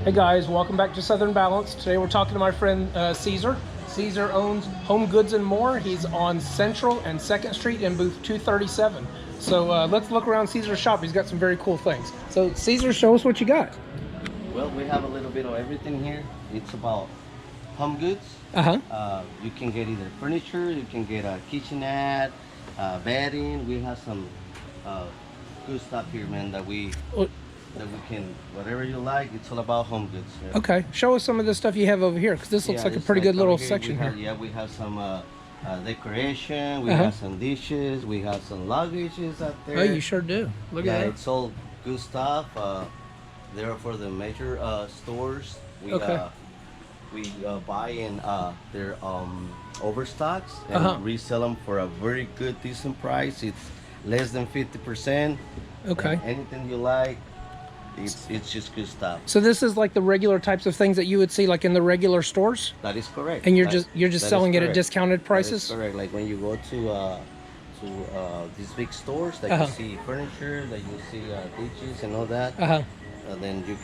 Hey guys, welcome back to Southern Balance. Today we're talking to my friend Caesar. Caesar owns Home Goods and More. He's on Central and 2nd Street in booth 237. So let's look around Caesar's shop. He's got some very cool things. So Caesar, show us what you got. Well, we have a little bit of everything here. It's about home goods. You can get either furniture, you can get a kitchenette, bedding. We have some good stuff here, man, that we can, whatever you like. It's all about home goods. Yeah. Okay, show us some of the stuff you have over here, because this looks like a pretty good little section here. Yeah, we have some decoration. We have some dishes. We have some luggages out there. Oh, you sure do. Look at that. It's all good stuff. They're for the major stores. We buy in their overstocks and resell them for a very good, decent price. It's less than 50%. Okay. Anything you like, it's just good stuff. So this is like the regular types of things that you would see like in the regular stores? That is correct. And you're just selling it at discounted prices? That is correct. Like when you go to these big stores, that you see furniture, that you see dishes and all that. Then you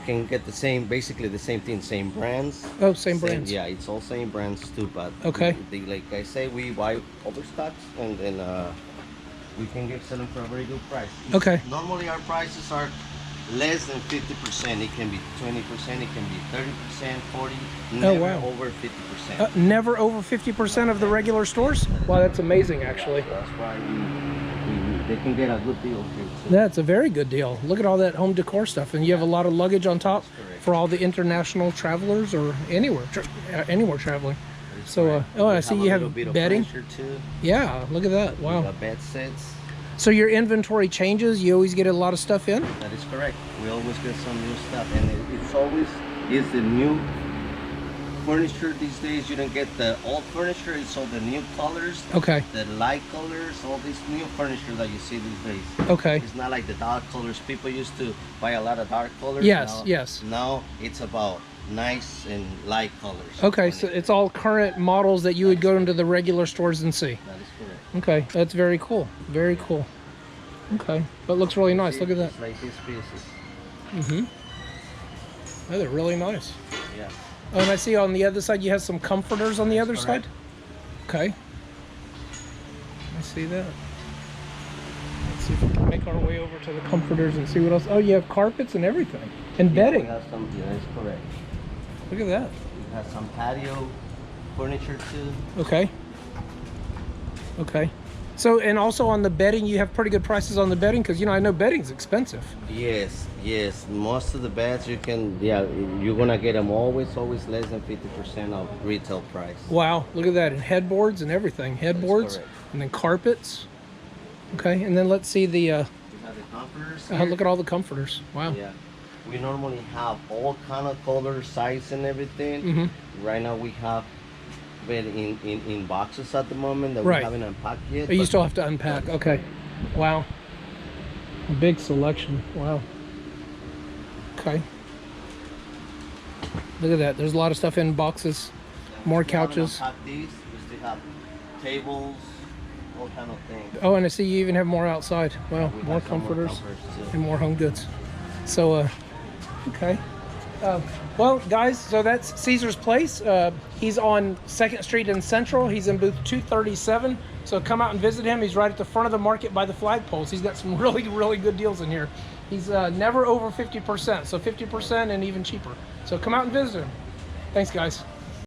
can get the same, basically the same thing, same brands. Oh, same brands. Yeah, it's all same brands too, but like I say, we buy overstocks and then we can sell them for a very good price. Okay. Normally our prices are less than 50%. It can be 20%, it can be 30%, 40. Never over 50%. Never over 50% of the regular stores? Wow, that's amazing, actually. Yeah, that's why they can get a good deal here too. That's a very good deal. Look at all that home decor stuff, and you have a lot of luggage on top for all the international travelers or anywhere traveling. So, I see you have bedding. Too. Yeah, look at that. Wow. Bed sets. So your inventory changes. You always get a lot of stuff in. That is correct. We always get some new stuff, and it's always the new furniture these days. You don't get the old furniture. It's all the new colors. Okay. The light colors, all this new furniture that you see these days. Okay. It's not like the dark colors. People used to buy a lot of dark colors. Yes, yes. Now it's about nice and light colors. Okay, so it's all current models that you would go into the regular stores and see. That is correct. Okay, that's very cool. Very cool. Okay, but it looks really nice. Look at that. It's like these pieces. Oh, they're really nice. Yeah. Oh, and I see on the other side you have some comforters on the other side. Okay. I see that. Let's see if we can make our way over to the comforters and see what else. Oh, you have carpets and everything. And bedding. We have some, yeah, that's correct. Look at that. We have some patio furniture too. Okay. Okay. So, and also on the bedding, you have pretty good prices on the bedding, because, I know bedding's expensive. Yes. Most of the beds you're gonna get them always less than 50% of retail price. Wow, look at that. And headboards and everything. Headboards and then carpets. Okay, and then let's see the... we have the comforters. Look at all the comforters. Wow. Yeah. We normally have all kind of color, size, and everything. Right now we have it in boxes at the moment that we haven't unpacked yet. Oh, you still have to unpack. Okay. Wow. A big selection. Wow. Okay. Look at that. There's a lot of stuff in boxes. More couches. We still have tables, all kind of things. Oh, and I see you even have more outside. Wow. More comforters and more home goods. So, okay. Well, guys, so that's Caesar's Place. He's on 2nd Street in Central. He's in booth 237. So come out and visit him. He's right at the front of the market by the flagpoles. He's got some really, really good deals in here. He's never over 50%. So 50% and even cheaper. So come out and visit him. Thanks, guys.